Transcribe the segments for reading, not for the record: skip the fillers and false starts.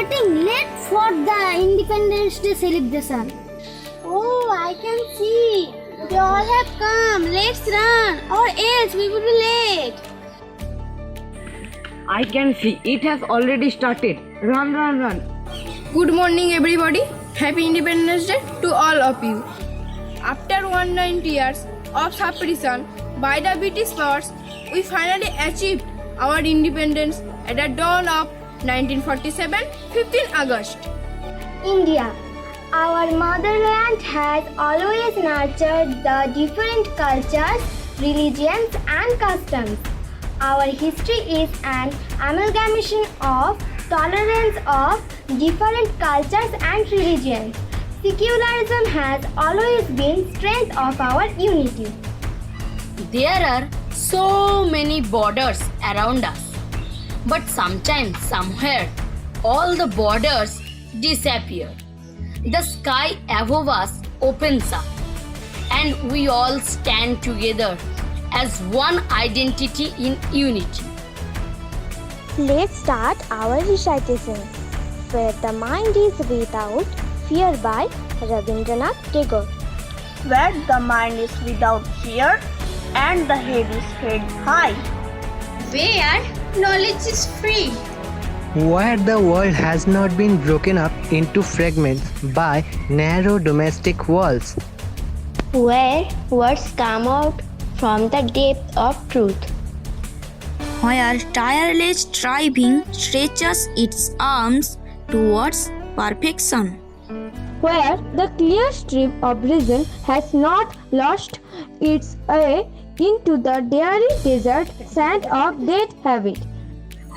getting late for the Independence Day celebration. Oh, I can see. They all have come. Let's run, or else we will be late. I can see it has already started. Run, run, run. Good morning, everybody. Happy Independence Day to all of you. After 190 years of suppression by the British powers, we finally achieved our independence at the dawn of 1947, 15 August. India, our motherland, has always nurtured the different cultures, religions, and customs. Our history is an amalgamation of tolerance of different cultures and religions. Secularism has always been strength of our unity. There are so many borders around us, but sometimes, somewhere, all the borders disappear. The sky above us opens up, and we all stand together as one identity in unity. Let's start our recitation. Where the mind is without fear by Rabindranath Tagore. Where the mind is without fear and the head is held high. Where knowledge is free. Where the world has not been broken up into fragments by narrow domestic walls. Where words come out from the depth of truth. Where tireless striving stretches its arms towards perfection. Where the clear stream of reason has not lost its way into the daring desert sand of dead habit.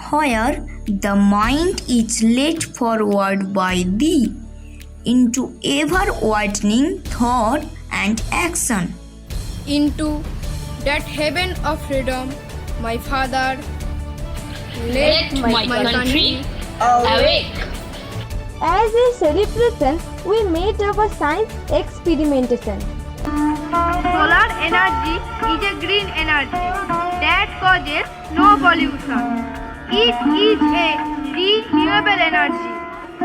Where the mind is led forward by thee into ever-widening thought and action. Into that heaven of freedom, my father, let my country awake. As a celebration, we made our science experimentation. Solar energy is a green energy that causes no pollution. It is a renewable energy.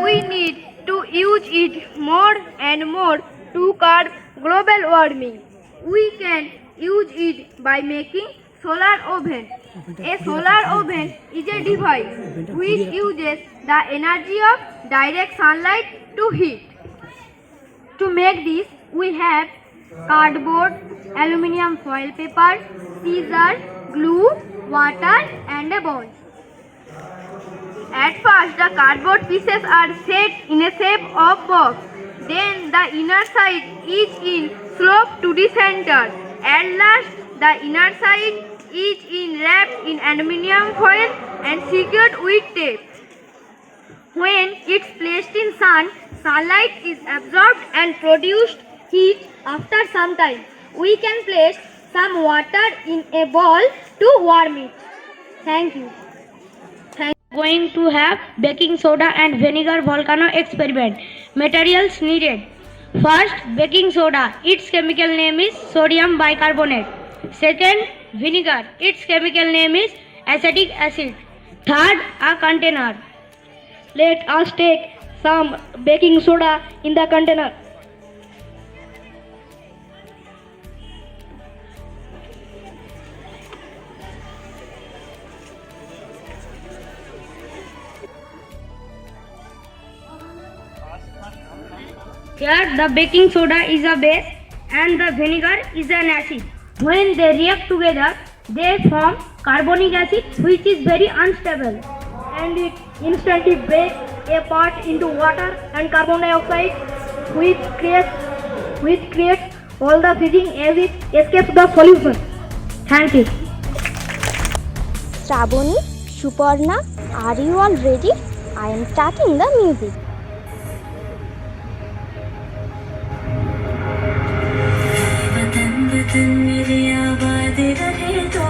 We need to use it more and more to curb global warming. We can use it by making solar oven. A solar oven is a device which uses the energy of direct sunlight to heat. To make this, we have cardboard, aluminium foil paper, scissors, glue, water, and a ball. At first, the cardboard pieces are set in a shape of box. Then the inner side is in slope to the center. At last, the inner side is wrapped in aluminium foil and secured with tape. When it's placed in sun, sunlight is absorbed and produced heat. After some time, we can place some water in a bowl to warm it. Thank you. Going to have baking soda and vinegar volcano experiment. Materials needed. First, baking soda. Its chemical name is sodium bicarbonate. Second, vinegar. Its chemical name is acetic acid. Third, a container. Let us take some baking soda in the container. Here the baking soda is a base and the vinegar is an acid. When they react together, they form carbonic acid, which is very unstable, and it instantly breaks apart into water and carbon dioxide, which creates all the fizzing as it escapes the solution. Thank you. Shravani, Suparna, are you all ready? I am starting the music. मेरे आबाद रहे तो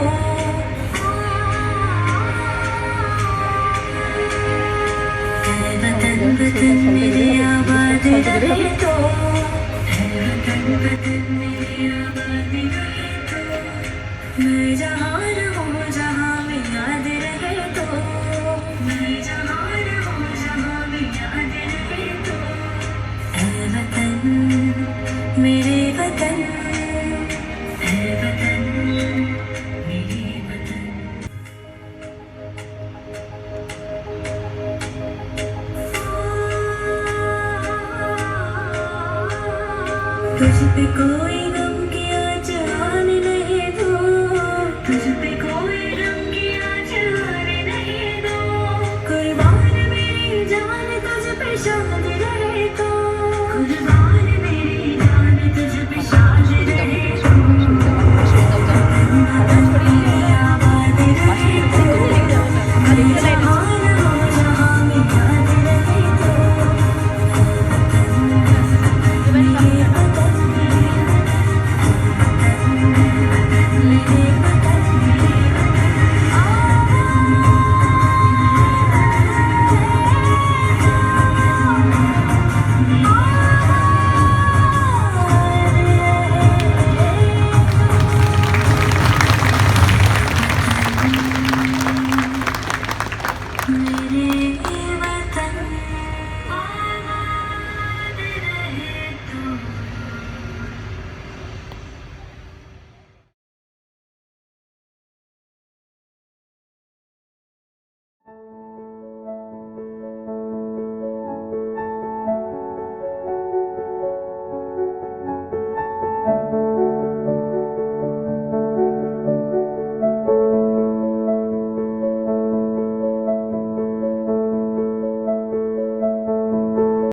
वतन मेरे आबाद रहे तो वतन मेरे आबाद रहे तो मैं जहाँ रहूँ जहाँ में याद रहे तो मैं जहाँ रहूँ जहाँ में मेरे वतन है वतन मेरे वतन। तुझ पे कोई